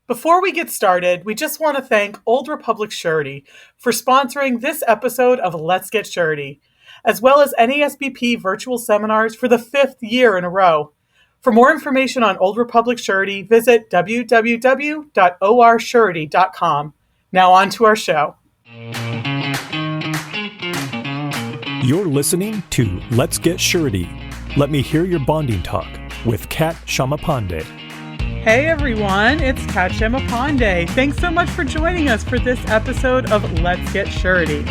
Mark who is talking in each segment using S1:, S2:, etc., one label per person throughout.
S1: Before we get started, we just want to thank Old Republic Surety for sponsoring this episode of Let's Get Surety, as well as NASBP virtual seminars for the 5th year in a row. For more information on Old Republic Surety, visit www.orsurety.com. Now on to our show.
S2: You're listening to Let's Get Surety. Let me hear your bonding talk with Kat Shamapande.
S1: Hey everyone, it's Kat Shamapande. Thanks so much for joining us for this episode of Let's Get Surety.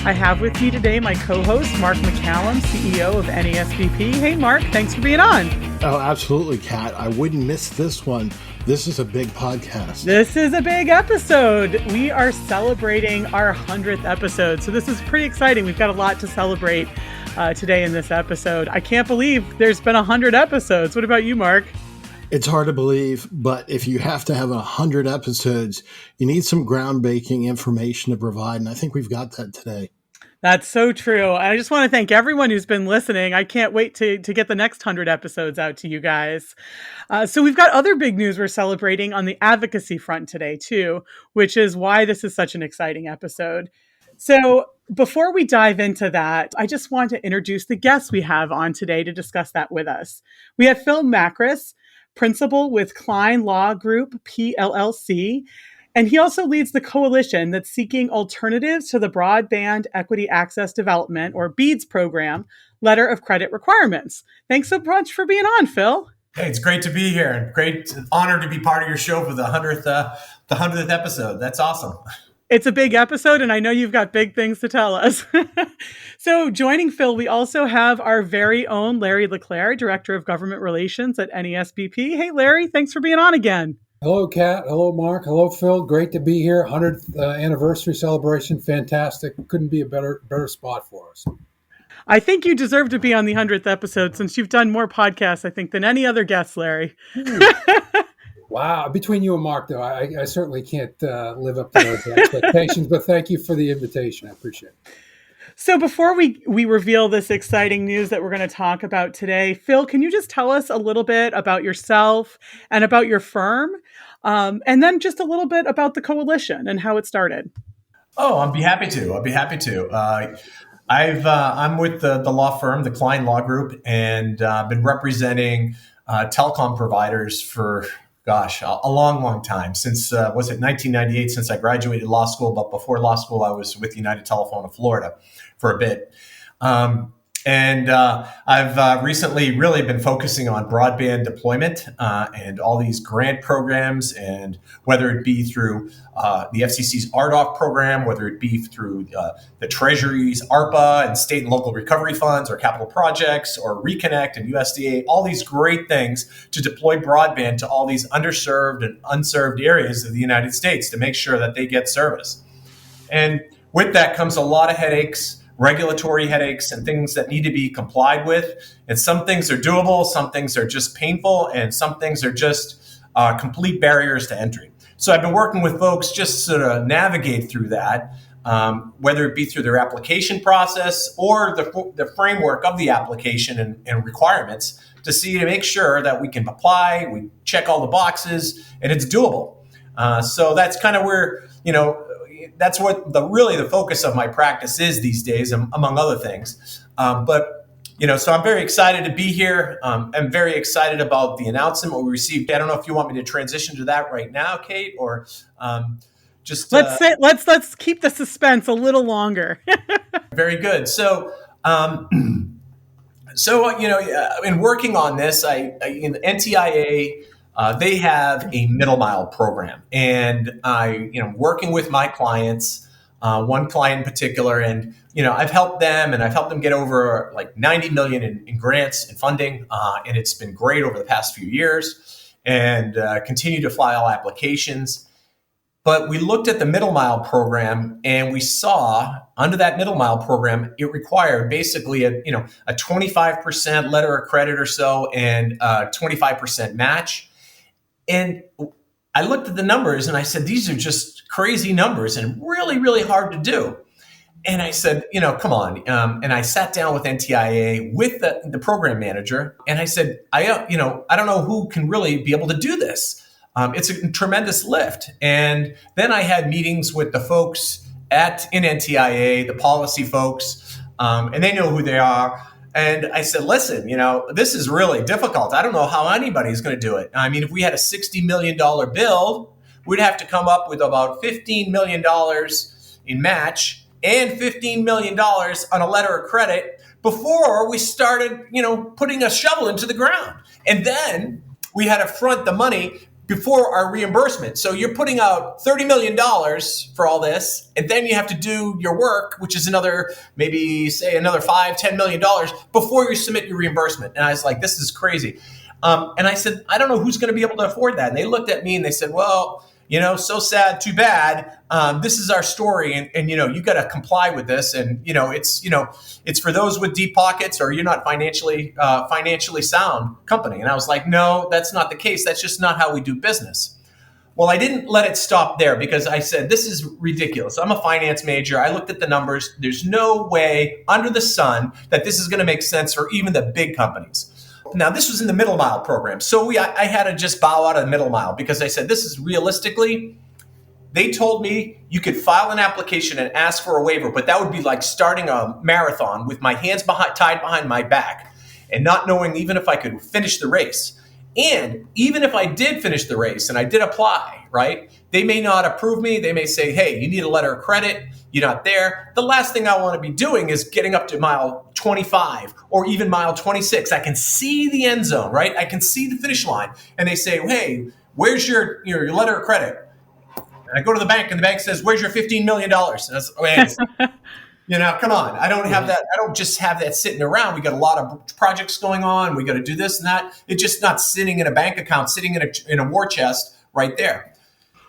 S1: I have with me today my co-host, Mark McCallum, CEO of NASBP. Hey Mark, thanks for being on.
S3: Oh, absolutely, Kat. I wouldn't miss this one. This is a big podcast.
S1: This is a big episode. We are celebrating our 100th episode, so this is pretty exciting. We've got a lot to celebrate today in this episode. I can't believe there's been 100 episodes. What about you, Mark?
S3: It's hard to believe, but if you have to have 100 episodes, you need some groundbreaking information to provide, and I think we've got that today.
S1: That's so true. I just want to thank everyone who's been listening. I can't wait to get the next 100 episodes out to you guys. So we've got other big news we're celebrating on the advocacy front today, too, which is why this is such an exciting episode. So before we dive into that, I just want to introduce the guests we have on today to discuss that with us. We have Phil Macres, principal with Klein Law Group, PLLC, and he also leads the coalition that's seeking alternatives to the Broadband Equity Access Development, or BEADS program, letter of credit requirements. Thanks so much for being on, Phil.
S4: Hey, it's great to be here. Great honor to be part of your show for the 100th episode. That's awesome.
S1: It's a big episode, and I know you've got big things to tell us. So joining Phil, we also have our very own Larry LeClair, Director of Government Relations at NASBP. Hey, Larry, thanks for being on again.
S5: Hello, Kat. Hello, Mark. Hello, Phil. Great to be here. 100th anniversary celebration. Fantastic. Couldn't be a better spot for us.
S1: I think you deserve to be on the 100th episode since you've done more podcasts, I think, than any other guest, Larry.
S5: Wow. Between you and Mark, though, I certainly can't live up to those expectations, but thank you for the invitation. I appreciate it.
S1: So before we reveal this exciting news that we're going to talk about today, Phil, can you just tell us a little bit about yourself and about your firm, and then just a little bit about the coalition and how it started?
S4: Oh, I'd be happy to. I'm with the law firm, the Klein Law Group, and I've been representing telecom providers for a long time, since, 1998, since I graduated law school. But before law school, I was with United Telephone of Florida for a bit. I've recently really been focusing on broadband deployment and all these grant programs, and whether it be through the FCC's RDOF program, whether it be through the Treasury's ARPA and state and local recovery funds, or capital projects, or Reconnect and USDA, all these great things to deploy broadband to all these underserved and unserved areas of the United States to make sure that they get service. And with that comes a lot of headaches, regulatory headaches, and things that need to be complied with. And some things are doable, some things are just painful, and some things are just complete barriers to entry. So I've been working with folks just sort of navigate through that, whether it be through their application process or the framework of the application and requirements to make sure that we can apply, we check all the boxes, and it's doable. So that's kind of where, that's what the focus of my practice is these days, among other things. So I'm very excited to be here. I'm very excited about the announcement we received. I don't know if you want me to transition to that right now, Kate, or just
S1: let's keep the suspense a little longer.
S4: Very good. So, in working on this, in the NTIA. They have a middle mile program, and working with my clients, one client in particular, and I've helped them get over like 90 million in grants and funding, and it's been great over the past few years, and continue to file applications. But we looked at the middle mile program, and we saw under that middle mile program, it required basically a 25% letter of credit or so, and a 25% match. And I looked at the numbers and I said, these are just crazy numbers and really, really hard to do. And I said, come on. And I sat down with NTIA with the program manager, and I said, I don't know who can really be able to do this. it's a tremendous lift. And then I had meetings with the folks in NTIA, the policy folks, and they know who they are. And I said, listen, this is really difficult. I don't know how anybody's going to do it. I mean, if we had a $60 million bill, we'd have to come up with about $15 million in match and $15 million on a letter of credit before we started, putting a shovel into the ground. And then we had to front the money before our reimbursement. So you're putting out $30 million for all this, and then you have to do your work, which is another, maybe say another $5-10 million before you submit your reimbursement. And I was like, this is crazy. And I said, I don't know who's going to be able to afford that. And they looked at me and they said, well, so sad, too bad. This is our story. And you got to comply with this. And, it's for those with deep pockets, or you're not financially sound company. And I was like, no, that's not the case. That's just not how we do business. Well, I didn't let it stop there, because I said, this is ridiculous. I'm a finance major. I looked at the numbers. There's no way under the sun that this is going to make sense for even the big companies. Now, this was in the middle mile program. So I had to just bow out of the middle mile, because I said, this is realistically, they told me you could file an application and ask for a waiver, but that would be like starting a marathon with my hands tied behind my back and not knowing even if I could finish the race. And even if I did finish the race and I did apply, right, they may not approve me. They may say, hey, you need a letter of credit. You're not there. The last thing I want to be doing is getting up to mile 25 or even mile 26. I can see the end zone, right? I can see the finish line. And they say, hey, where's your letter of credit? And I go to the bank, and the bank says, where's your $15 million? And I was, come on. I don't have that. I don't just have that sitting around. We got a lot of projects going on. We got to do this and that. It's just not sitting in a bank account, sitting in a war chest right there.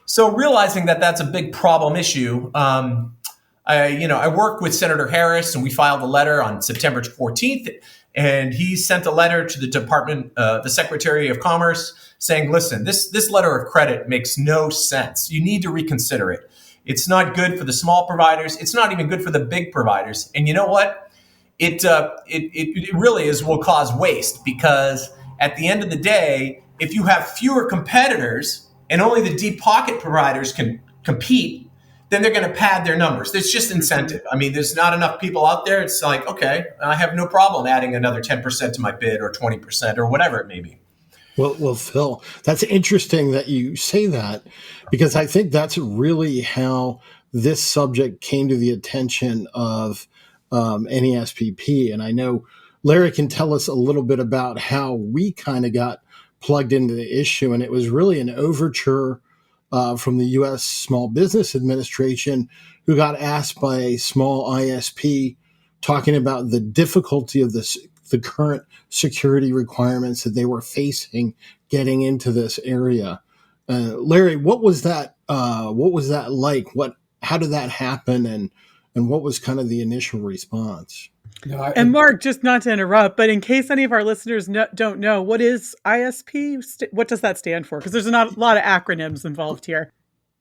S4: So realizing that that's a big problem issue, I worked with Senator Harris, and we filed a letter on September 14th, and he sent a letter to the Department, the Secretary of Commerce, saying, listen, this letter of credit makes no sense. You need to reconsider it. It's not good for the small providers. It's not even good for the big providers. And you know what? It really will cause waste, because at the end of the day, if you have fewer competitors and only the deep pocket providers can compete, then they're going to pad their numbers. There's just incentive. I mean, there's not enough people out there. It's like, okay, I have no problem adding another 10% to my bid, or 20%, or whatever it may be.
S3: Well, Phil, that's interesting that you say that, because I think that's really how this subject came to the attention of NASBP. And I know Larry can tell us a little bit about how we kind of got plugged into the issue. And it was really an overture from the U.S. Small Business Administration, who got asked by a small ISP talking about the difficulty of the current security requirements that they were facing getting into this area. Larry, what was that? What was that like? How did that happen? And what was kind of the initial response?
S1: And Mark, just not to interrupt, but in case any of our listeners don't know, what is ISP? What does that stand for? Because there's not a lot of acronyms involved here.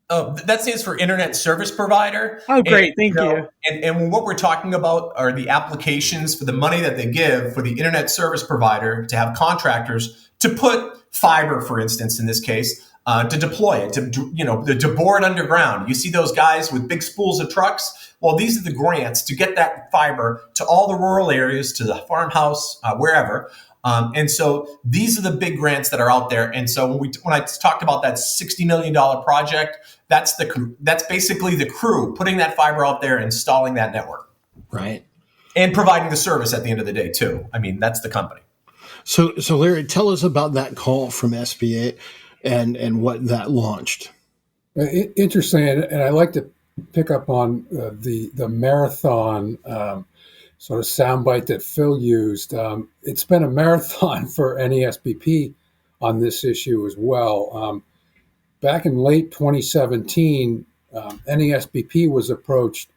S4: Oh, that stands for Internet Service Provider.
S1: Oh, great. Thank you.
S4: And what we're talking about are the applications for the money that they give for the Internet Service Provider to have contractors to put fiber, for instance, in this case, to deploy it, to bore it underground. You see those guys with big spools of trucks? Well, these are the grants to get that fiber to all the rural areas, to the farmhouse, wherever. And so these are the big grants that are out there. And so when I talked about that $60 million project, that's basically the crew putting that fiber out there, installing that network.
S3: Right.
S4: And providing the service at the end of the day, too. I mean, that's the company.
S3: So Larry, tell us about that call from SBA and what that launched.
S5: Interesting. And I like to pick up on the marathon sort of soundbite that Phil used. It's been a marathon for NASBP on this issue as well. Back in late 2017, NASBP was approached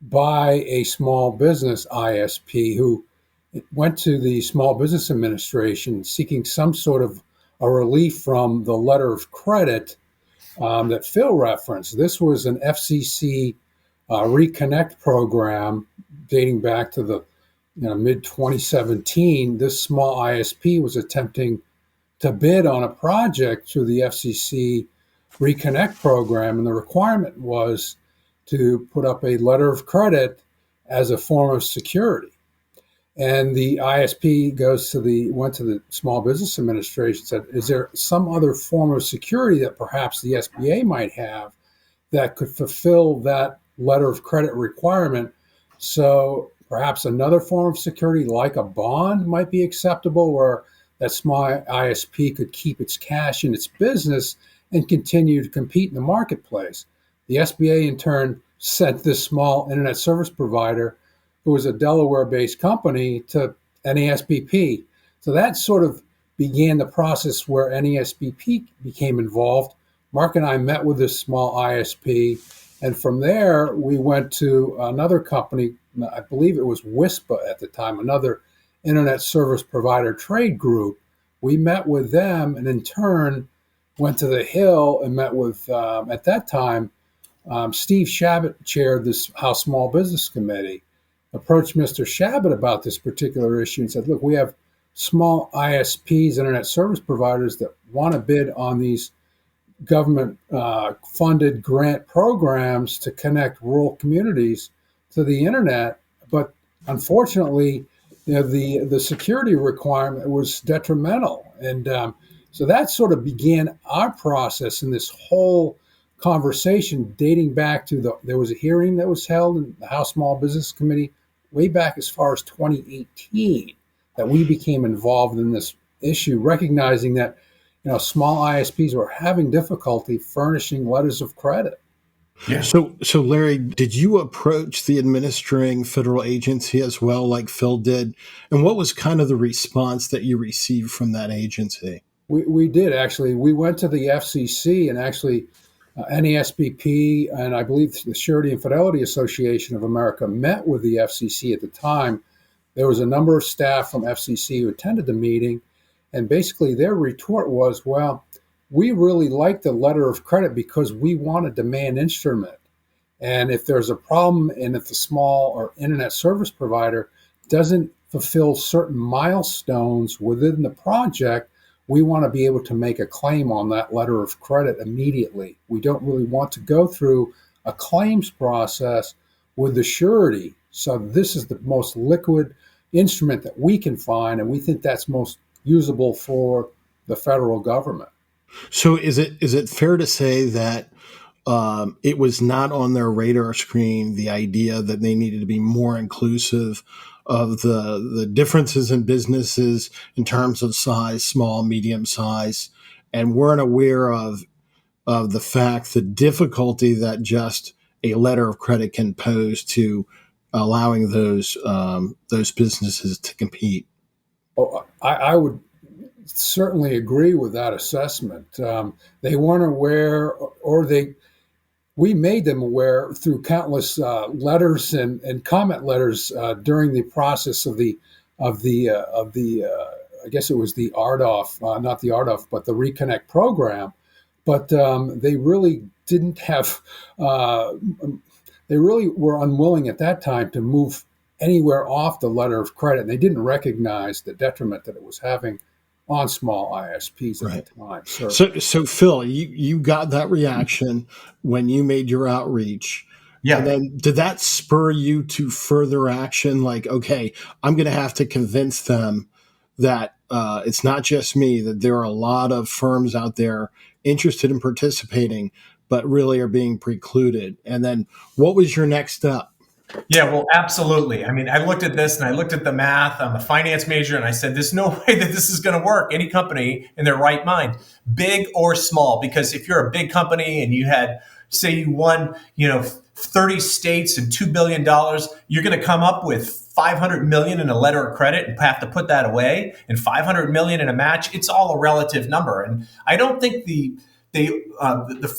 S5: by a small business ISP who went to the Small Business Administration seeking some sort of a relief from the letter of credit that Phil referenced. This was an FCC Reconnect program dating back to the mid 2017. This small ISP was attempting to bid on a project through the FCC Reconnect program, and the requirement was to put up a letter of credit as a form of security. And the ISP went to the Small Business Administration and said, is there some other form of security that perhaps the SBA might have that could fulfill that letter of credit requirement? So perhaps another form of security like a bond might be acceptable, where that small ISP could keep its cash in its business and continue to compete in the marketplace. The SBA in turn sent this small internet service provider, who was a Delaware-based company, to NASBP. So that sort of began the process where NASBP became involved. Mark and I met with this small ISP, and from there we went to another company, I believe it was WISPA at the time, another internet service provider trade group. We met with them and in turn went to the Hill and met with, at that time, Steve Shabbat chaired this House Small Business Committee, approached Mr. Shabbat about this particular issue and said, look, we have small ISPs, internet service providers, that want to bid on these government-funded grant programs to connect rural communities to the internet. But unfortunately, the security requirement was detrimental. And so that sort of began our process in this whole conversation, dating back to there was a hearing that was held in the House Small Business Committee way back as far as 2018 that we became involved in this issue, recognizing that small ISPs were having difficulty furnishing letters of credit.
S3: Yeah. So Larry, did you approach the administering federal agency as well, like Phil did? And what was kind of the response that you received from that agency?
S5: We did, actually. We went to the FCC, and actually NASBP and I believe the Surety and Fidelity Association of America met with the FCC at the time. There was a number of staff from FCC who attended the meeting, and basically their retort was, well, we really like the letter of credit because we want a demand instrument. And if there's a problem, and if the small or internet service provider doesn't fulfill certain milestones within the project, we want to be able to make a claim on that letter of credit immediately. We don't really want to go through a claims process with the surety. So this is the most liquid instrument that we can find, and we think that's most usable for the federal government.
S3: So is it fair to say that it was not on their radar screen, the idea that they needed to be more inclusive of the differences in businesses in terms of size, small, medium size, and weren't aware of the fact, the difficulty that just a letter of credit can pose to allowing those businesses to compete?
S5: Oh, I would certainly agree with that assessment. They weren't aware, or we made them aware through countless letters and comment letters during the process of the I guess it was the RDOF, not the RDOF, but the Reconnect program. But they really didn't have. They really were unwilling at that time to move anywhere off the letter of credit, and they didn't recognize the detriment that it was having on small ISPs at the time.
S3: So Phil, you got that reaction when you made your outreach. Yeah. And then did that spur you to further action? Like, okay, I'm going to have to convince them that it's not just me, that there are a lot of firms out there interested in participating, but really are being precluded. And then what was your next step?
S4: Yeah, well, absolutely. I mean, I looked at this and I looked at the math. I'm a finance major, and I said, there's no way that this is going to work. Any company in their right mind, big or small, because if you're a big company and you had, say you won, 30 states and $2 billion, you're going to come up with 500 million in a letter of credit and have to put that away, and 500 million in a match. It's all a relative number. And I don't think the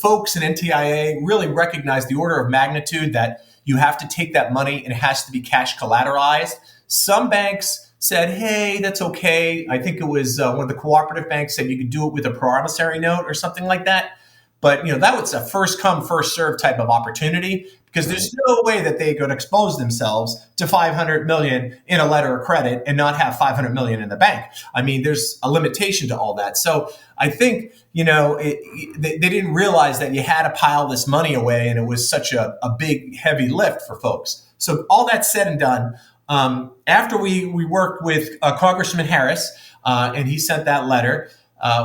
S4: folks in NTIA really recognize the order of magnitude that you have to take that money and it has to be cash collateralized. Some banks said, hey, that's okay. I think it was one of the cooperative banks said you could do it with a promissory note or something like that. But that was a first come, first serve type of opportunity. because there's no way that they could expose themselves to 500 million in a letter of credit and not have 500 million in the bank. I mean, there's a limitation to all that. So I think, they didn't realize that you had to pile this money away, and it was such a big, heavy lift for folks. So all that said and done, after we worked with Congressman Harris, and he sent that letter,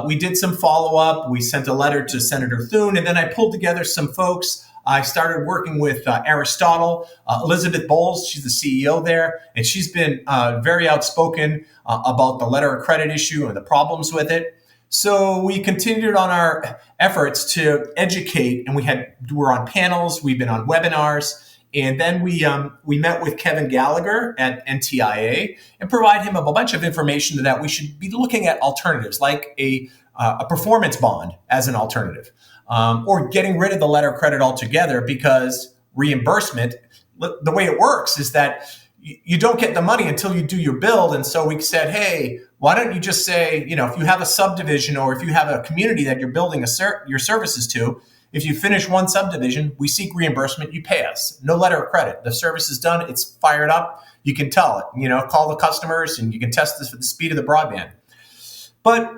S4: we did some follow-up. We sent a letter to Senator Thune, and then I pulled together some folks. I started working with Aristotle, Elizabeth Bowles. She's the CEO there, and she's been very outspoken about the letter of credit issue and the problems with it. So we continued on our efforts to educate, and we're on panels, we've been on webinars, and then we met with Kevin Gallagher at NTIA and provide him a bunch of information that we should be looking at alternatives, like a performance bond as an alternative, or getting rid of the letter of credit altogether, because reimbursement, the way it works is that you don't get the money until you do your build. And so we said, hey, why don't you just say, if you have a subdivision or if you have a community that you're building your services to, if you finish one subdivision, we seek reimbursement, you pay us. No letter of credit. The service is done, it's fired up, you can tell it, call the customers and you can test this for the speed of the broadband. But,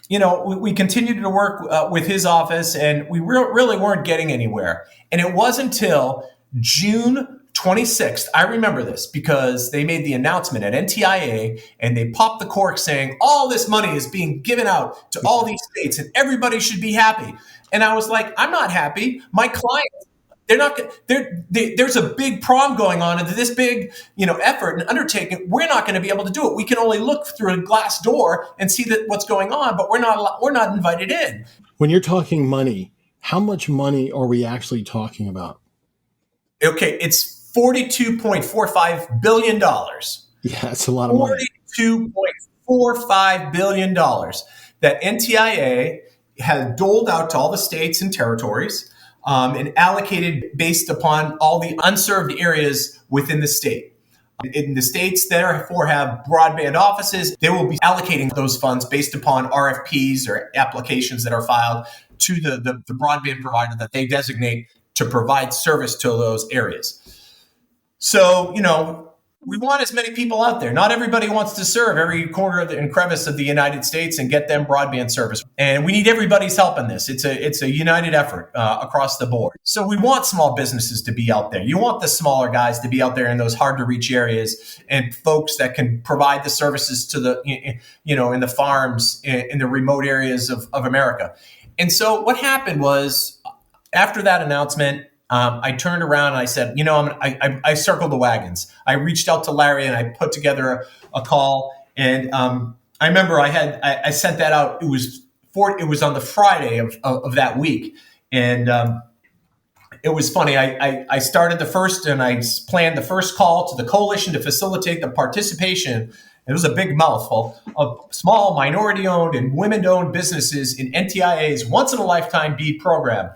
S4: we continued to work with his office, and we really weren't getting anywhere. And it wasn't until June 26th, I remember this because they made the announcement at NTIA and they popped the cork saying all this money is being given out to all these states and everybody should be happy. And I was like, I'm not happy. My clients, there's a big problem going on into this big, effort and undertaking. We're not going to be able to do it. We can only look through a glass door and see what's going on, but we're not invited in.
S3: When you're talking money, how much money are we actually talking about?
S4: Okay, it's $42.45 billion.
S3: Yeah, that's a lot of money.
S4: $42.45 billion that NTIA has doled out to all the states and territories and allocated based upon all the unserved areas within the state. In the states, therefore, have broadband offices, they will be allocating those funds based upon RFPs or applications that are filed to the broadband provider that they designate to provide service to those areas. So, we want as many people out there. Not everybody wants to serve every corner and crevice of the United States and get them broadband service. And we need everybody's help in this. It's a united effort across the board. So we want small businesses to be out there. You want the smaller guys to be out there in those hard to reach areas, and folks that can provide the services to the, in the farms, in the remote areas of America. And so what happened was, after that announcement, I turned around and I said, I circled the wagons. I reached out to Larry and I put together a call. And I remember I sent that out. It was on the Friday of that week. And it was funny. I started the first, and I planned the first call to the coalition to facilitate the participation. It was a big mouthful of small minority-owned and women-owned businesses in NTIA's once-in-a-lifetime BEAD program.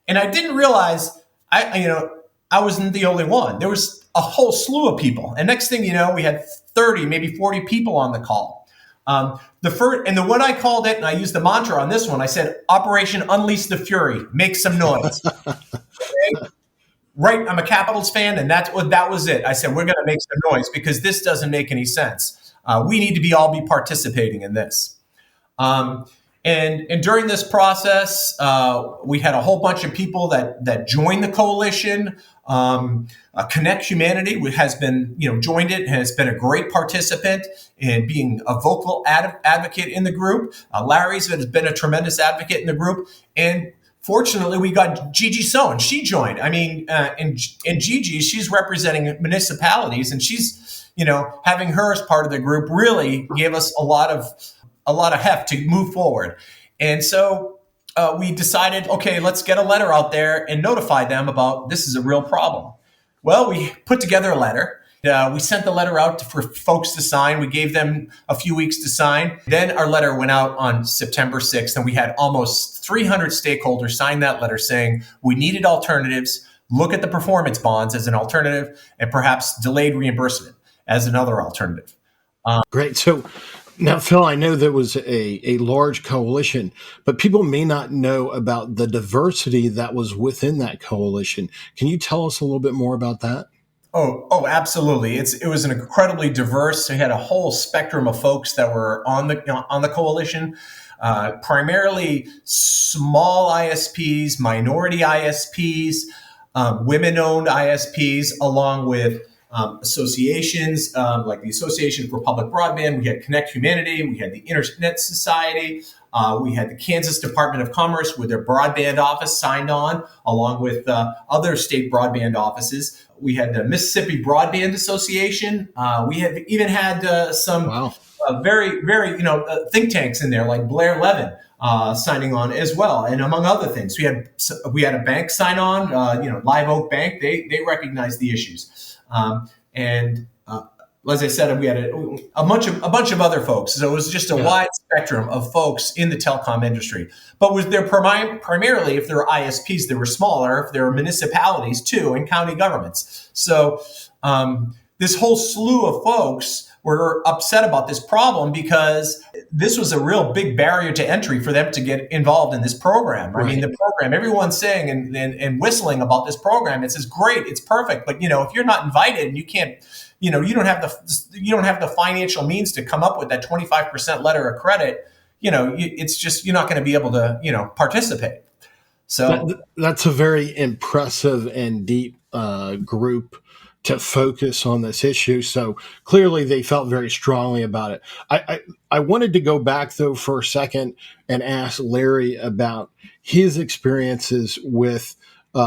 S4: And I didn't realize I wasn't the only one. There was a whole slew of people. And next thing you know, we had 30, maybe 40 people on the call. What I called it, and I used the mantra on this one, I said, Operation Unleash the Fury, make some noise. Okay? Right, I'm a Capitals fan, and that was it. I said, we're going to make some noise because this doesn't make any sense. We need to all be participating in this. And during this process, we had a whole bunch of people that joined the coalition. Connect Humanity has been, joined it and has been a great participant in being a vocal advocate in the group. Larry's has been a tremendous advocate in the group. And fortunately, we got Gigi Sohn. She joined. And Gigi, she's representing municipalities, and she's, having her as part of the group really gave us a lot of heft to move forward. And so we decided, okay, let's get a letter out there and notify them about this is a real problem. Well, we put together a letter. We sent the letter out for folks to sign. We gave them a few weeks to sign. Then our letter went out on September 6th, and we had almost 300 stakeholders sign that letter saying we needed alternatives, look at the performance bonds as an alternative, and perhaps delayed reimbursement as another alternative.
S3: Great. So Now, Phil, I know there was a large coalition, but people may not know about the diversity that was within that coalition. Can you tell us a little bit more about that?
S4: Oh, absolutely. It was an incredibly diverse. We had a whole spectrum of folks that were on the coalition, primarily small ISPs, minority ISPs, women-owned ISPs, along with associations like the Association for Public Broadband. We had Connect Humanity. We had the Internet Society. We had the Kansas Department of Commerce with their broadband office signed on, along with other state broadband offices. We had the Mississippi Broadband Association. We had even had some
S3: Wow.
S4: very, very, think tanks in there like Blair Levin signing on as well, and among other things. We had a bank sign on. Live Oak Bank. They recognized the issues, and as I said, we had a bunch of other folks. So it was just a wide spectrum of folks in the telecom industry. But was there primarily, if there were ISPs, they were smaller. If there were municipalities too, and county governments. So this whole slew of folks were upset about this problem because this was a real big barrier to entry for them to get involved in this program. Right. I mean, the program, everyone's saying and whistling about this program. It says, great, it's perfect. But, if you're not invited and you can't, you don't have the financial means to come up with that 25% letter of credit, it's just, you're not going to be able to, participate. So
S3: that's a very impressive and deep group to focus on this issue. So clearly they felt very strongly about it. I wanted to go back though for a second and ask Larry about his experiences with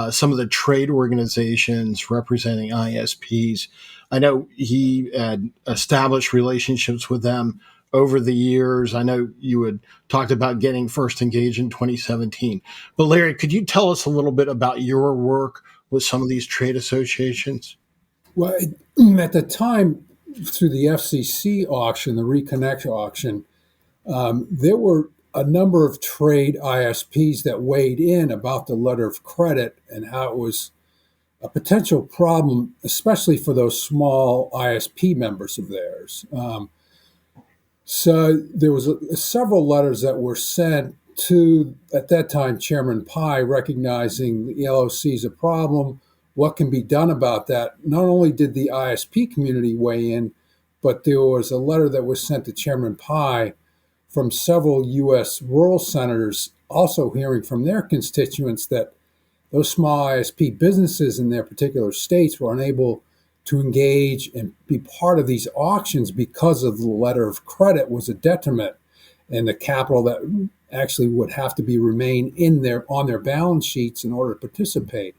S3: some of the trade organizations representing ISPs. I know he had established relationships with them over the years. I know you had talked about getting first engaged in 2017. But Larry, could you tell us a little bit about your work with some of these trade associations?
S5: Well, at the time, through the FCC auction, the Reconnect auction, there were a number of trade ISPs that weighed in about the letter of credit and how it was a potential problem, especially for those small ISP members of theirs. So there was several letters that were sent to, at that time, Chairman Pai, recognizing the LOC is a problem. What can be done about that? Not only did the ISP community weigh in, but there was a letter that was sent to Chairman Pai from several U.S. rural senators, also hearing from their constituents that those small ISP businesses in their particular states were unable to engage and be part of these auctions because of the letter of credit was a detriment, and the capital that actually would have to be remain on their balance sheets in order to participate.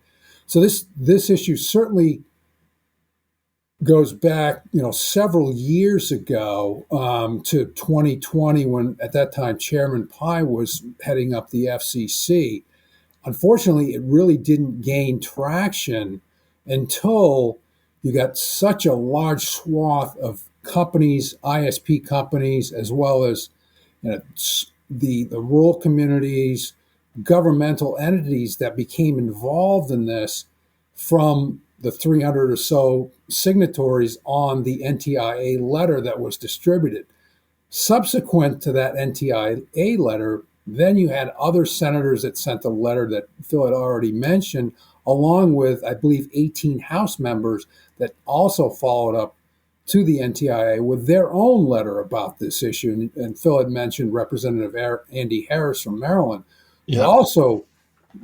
S5: So this issue certainly goes back, several years ago to 2020, when at that time Chairman Pai was heading up the FCC. Unfortunately, it really didn't gain traction until you got such a large swath of companies, ISP companies, as well as the rural communities, governmental entities that became involved in this, from the 300 or so signatories on the NTIA letter that was distributed. Subsequent to that NTIA letter, then you had other senators that sent a letter that Phil had already mentioned, along with, I believe, 18 House members that also followed up to the NTIA with their own letter about this issue. And Phil had mentioned Representative Andy Harris from Maryland, who also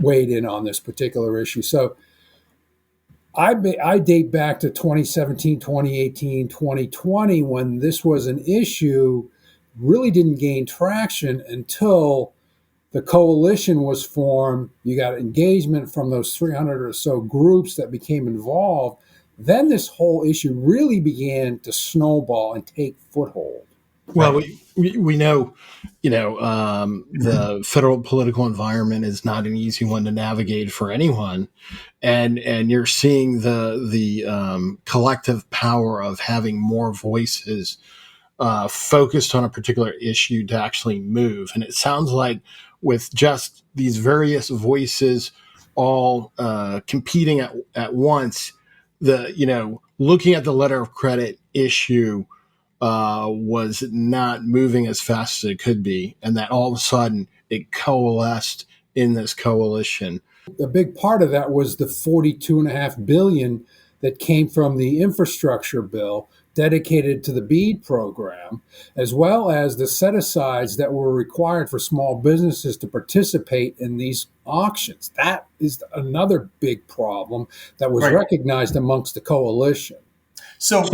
S5: weighed in on this particular issue. So I date back to 2017, 2018, 2020, when this was an issue, really didn't gain traction until the coalition was formed. You got engagement from those 300 or so groups that became involved. Then this whole issue really began to snowball and take foothold.
S3: Well, we know, the federal political environment is not an easy one to navigate for anyone, and you're seeing the collective power of having more voices focused on a particular issue to actually move. And it sounds like with just these various voices all competing at once, looking at the letter of credit issue was not moving as fast as it could be, and that all of a sudden it coalesced in this coalition.
S5: A big part of that was the $42.5 billion that came from the infrastructure bill dedicated to the BEAD program, as well as the set-asides that were required for small businesses to participate in these auctions. That is another big problem that was recognized amongst the coalition.
S4: So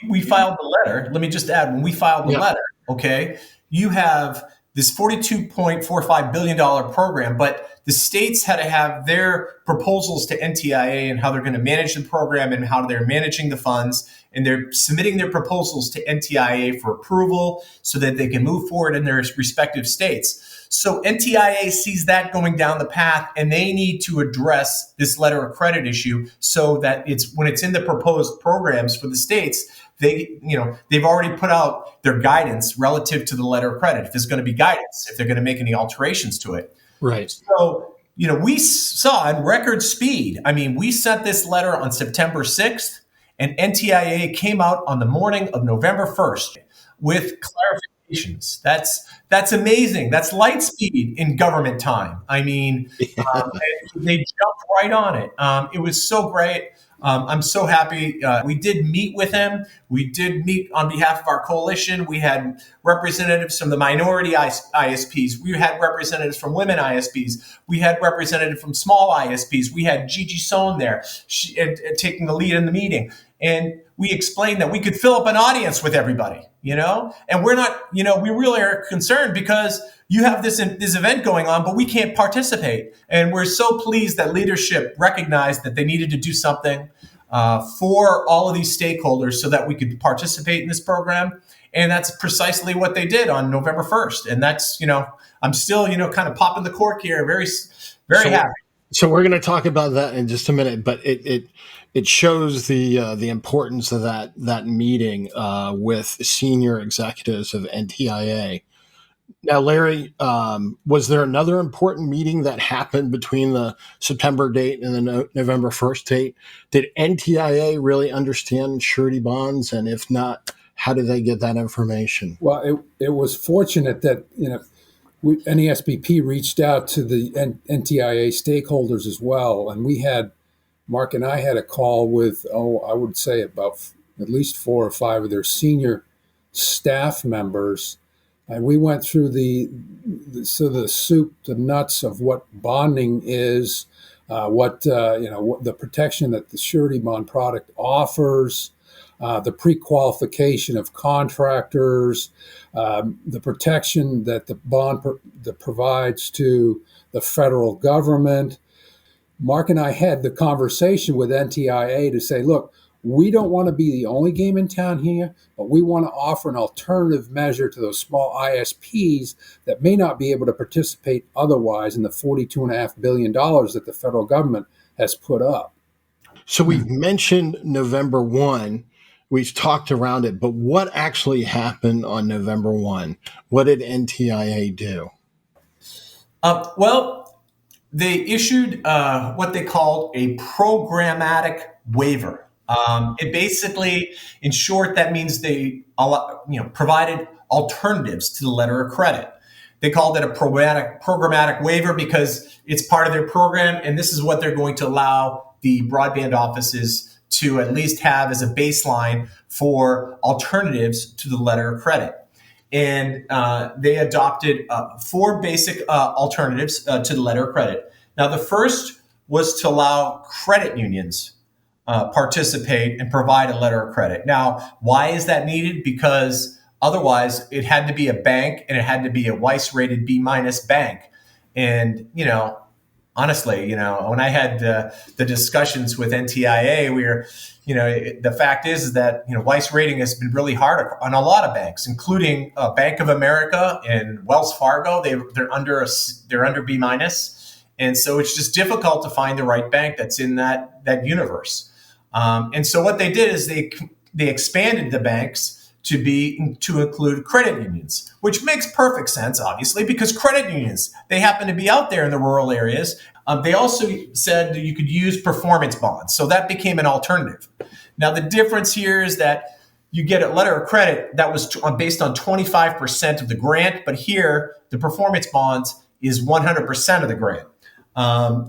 S4: we filed the letter. Let me just add, when we filed the letter, okay, you have this $42.45 billion program, but the states had to have their proposals to NTIA and how they're going to manage the program and how they're managing the funds. And they're submitting their proposals to NTIA for approval so that they can move forward in their respective states. So NTIA sees that going down the path, and they need to address this letter of credit issue so that when it's in the proposed programs for the states, they've already put out their guidance relative to the letter of credit. If there's going to be guidance, if they're going to make any alterations to it.
S3: Right.
S4: So, we saw in record speed. I mean, we sent this letter on September 6th, and NTIA came out on the morning of November 1st with clarifications. That's amazing. That's light speed in government time. I mean, they jumped right on it. It was so great. I'm so happy. We did meet with him. We did meet on behalf of our coalition. We had representatives from the minority ISPs. We had representatives from women ISPs. We had representatives from small ISPs. We had Gigi Sohn there taking the lead in the meeting. And we explained that we could fill up an audience with everybody, and we're not, we really are concerned because you have this event going on, but we can't participate. And we're so pleased that leadership recognized that they needed to do something for all of these stakeholders so that we could participate in this program. And that's precisely what they did on November 1st. And that's, I'm still, kind of popping the cork here. Very, very happy.
S3: So we're going to talk about that in just a minute, but it shows the importance of that meeting with senior executives of NTIA. Now, Larry, was there another important meeting that happened between the September date and the November 1st date? Did NTIA really understand surety bonds? And if not, how did they get that information?
S5: Well, it was fortunate that, NASBP reached out to the NTIA stakeholders as well. And Mark and I had a call with, I would say about at least 4 or 5 of their senior staff members. And we went through the soup, the nuts of what bonding is, what the protection that the surety bond product offers, the pre-qualification of contractors, the protection that the bond that provides to the federal government. Mark and I had the conversation with NTIA to say, look, we don't want to be the only game in town here, but we want to offer an alternative measure to those small ISPs that may not be able to participate otherwise in the $42.5 billion that the federal government has put up.
S3: So we've mentioned November 1. We've talked around it, but what actually happened on November 1? What did NTIA do?
S4: Well, they issued what they called a programmatic waiver. It basically, in short, that means they provided alternatives to the letter of credit. They called it a programmatic waiver because it's part of their program, and this is what they're going to allow the broadband offices to at least have as a baseline for alternatives to the letter of credit. And they adopted 4 basic alternatives to the letter of credit. Now, the first was to allow credit unions participate and provide a letter of credit. Now, why is that needed? Because otherwise it had to be a bank and it had to be a Weiss rated B- bank. And, honestly, when I had the discussions with NTIA, the fact is that, Weiss rating has been really hard on a lot of banks, including Bank of America and Wells Fargo. They're under B-. And so it's just difficult to find the right bank that's in that universe. And so what they did is they expanded the banks to include credit unions, which makes perfect sense, obviously, because credit unions, they happen to be out there in the rural areas. They also said that you could use performance bonds. So that became an alternative. Now, the difference here is that you get a letter of credit that was based on 25% of the grant, but here the performance bonds is 100% of the grant.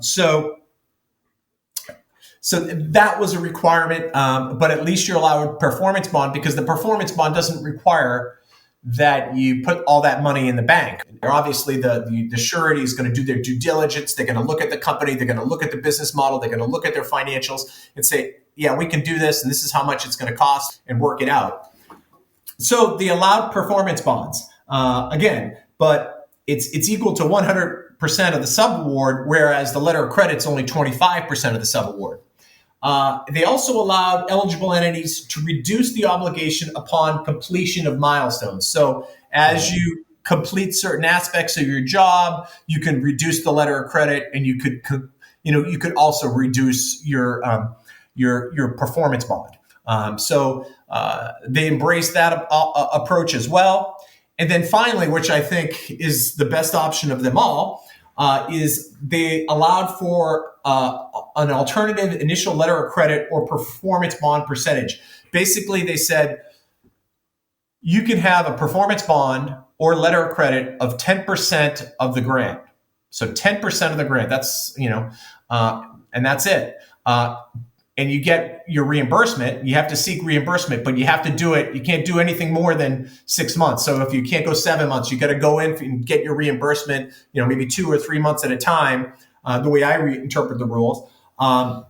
S4: So that was a requirement, but at least you're allowed a performance bond, because the performance bond doesn't require that you put all that money in the bank. Obviously, the surety is going to do their due diligence. They're going to look at the company. They're going to look at the business model. They're going to look at their financials and say, yeah, we can do this, and this is how much it's going to cost, and work it out. So the allowed performance bonds, again, but it's equal to 100% of the subaward, whereas the letter of credit's only 25% of the subaward. They also allowed eligible entities to reduce the obligation upon completion of milestones. So as you complete certain aspects of your job, you can reduce the letter of credit, and you could also reduce your performance bond. So they embraced that approach as well. And then finally, which I think is the best option of them all, is they allowed for an alternative initial letter of credit or performance bond percentage. Basically, they said you can have a performance bond or letter of credit of 10% of the grant. So 10% of the grant, that's, and that's it. And you get your reimbursement. You have to seek reimbursement, but you have to do it. You can't do anything more than 6 months. So if you can't go 7 months, you got to go in and get your reimbursement, maybe 2 or 3 months at a time, the way I interpret the rules. And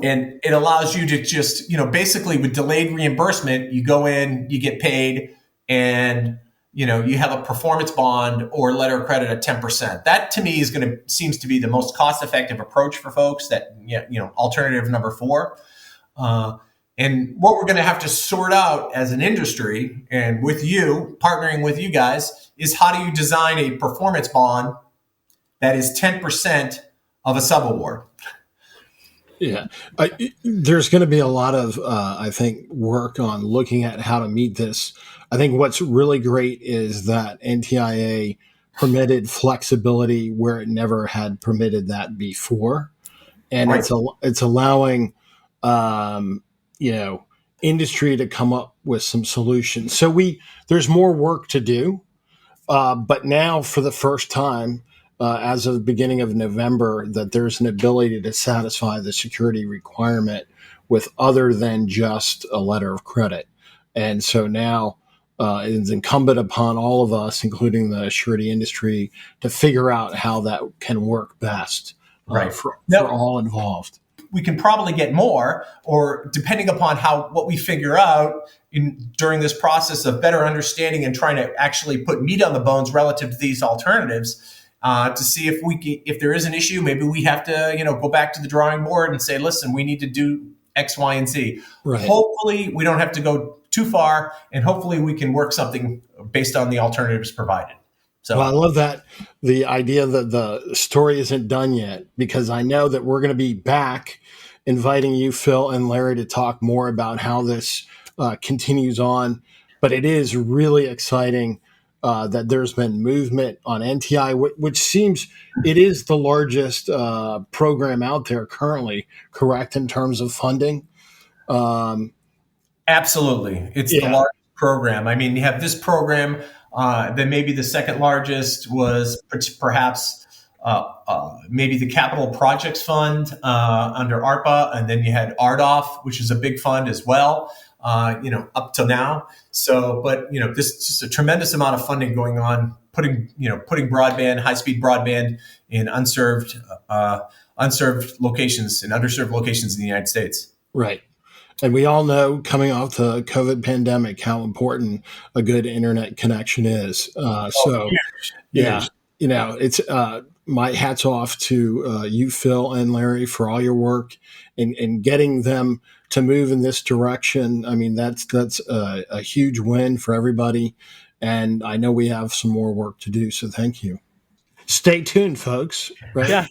S4: it allows you to just, basically with delayed reimbursement, you go in, you get paid, and, you have a performance bond or letter of credit at 10%. That to me seems to be the most cost-effective approach for folks. That, alternative number 4. And what we're going to have to sort out as an industry, and with you, partnering with you guys, is how do you design a performance bond that is 10% of a subaward?
S3: Yeah, there's going to be a lot of, I think, work on looking at how to meet this. I think what's really great is that NTIA permitted flexibility where it never had permitted that before, and
S4: Right.
S3: it's allowing, industry to come up with some solutions. So there's more work to do, but now for the first time, as of the beginning of November, that there's an ability to satisfy the security requirement with other than just a letter of credit. And so now it's incumbent upon all of us, including the surety industry, to figure out how that can work best for all involved.
S4: We can probably get more, or depending upon what we figure out during this process of better understanding and trying to actually put meat on the bones relative to these alternatives, to see if there is an issue, maybe we have to, go back to the drawing board and say, listen, we need to do X, Y, and Z. Right. Hopefully we don't have to go too far, and hopefully we can work something based on the alternatives provided. So
S3: I love that, the idea that the story isn't done yet, because I know that we're going to be back inviting you, Phil and Larry, to talk more about how this continues on. But it is really exciting that there's been movement on NTI, which seems it is the largest program out there currently, correct, in terms of funding?
S4: Absolutely. It's the largest program. I mean, you have this program, then maybe the second largest was perhaps maybe the Capital Projects Fund under ARPA, and then you had RDOF, which is a big fund as well, up till now. So, but this is just a tremendous amount of funding going on, putting broadband, high-speed broadband in unserved locations and underserved locations in the United States.
S3: Right. And we all know, coming off the COVID pandemic, how important a good internet connection is. It's my hat's off to you, Phil and Larry, for all your work in getting them to move in this direction. I mean, that's a huge win for everybody. And I know we have some more work to do. So thank you. Stay tuned, folks. Right?
S1: Yeah.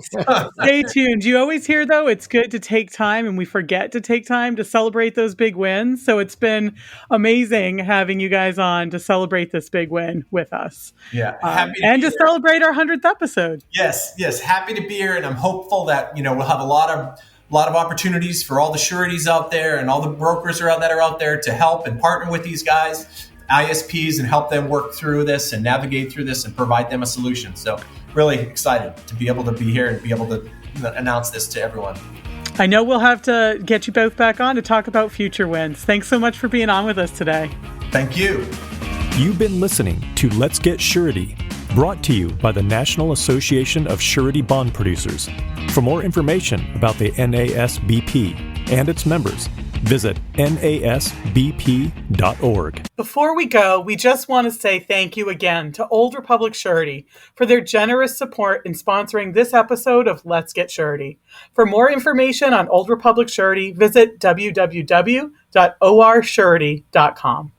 S1: Stay tuned. You always hear, though, it's good to take time, and we forget to take time to celebrate those big wins. So it's been amazing having you guys on to celebrate this big win with us.
S4: Yeah.
S1: To celebrate our 100th episode.
S4: Yes. Happy to be here. And I'm hopeful that, we'll have a lot of a lot of opportunities for all the sureties out there and all the brokers that are out there to help and partner with these guys, ISPs, and help them work through this and navigate through this and provide them a solution. So really excited to be able to be here and be able to announce this to everyone.
S1: I know we'll have to get you both back on to talk about future wins. Thanks so much for being on with us today.
S4: Thank you.
S2: You've been listening to Let's Get Surety, brought to you by the National Association of Surety Bond Producers. For more information about the NASBP and its members, visit nasbp.org.
S1: Before we go, we just want to say thank you again to Old Republic Surety for their generous support in sponsoring this episode of Let's Get Surety. For more information on Old Republic Surety, visit www.orsurety.com.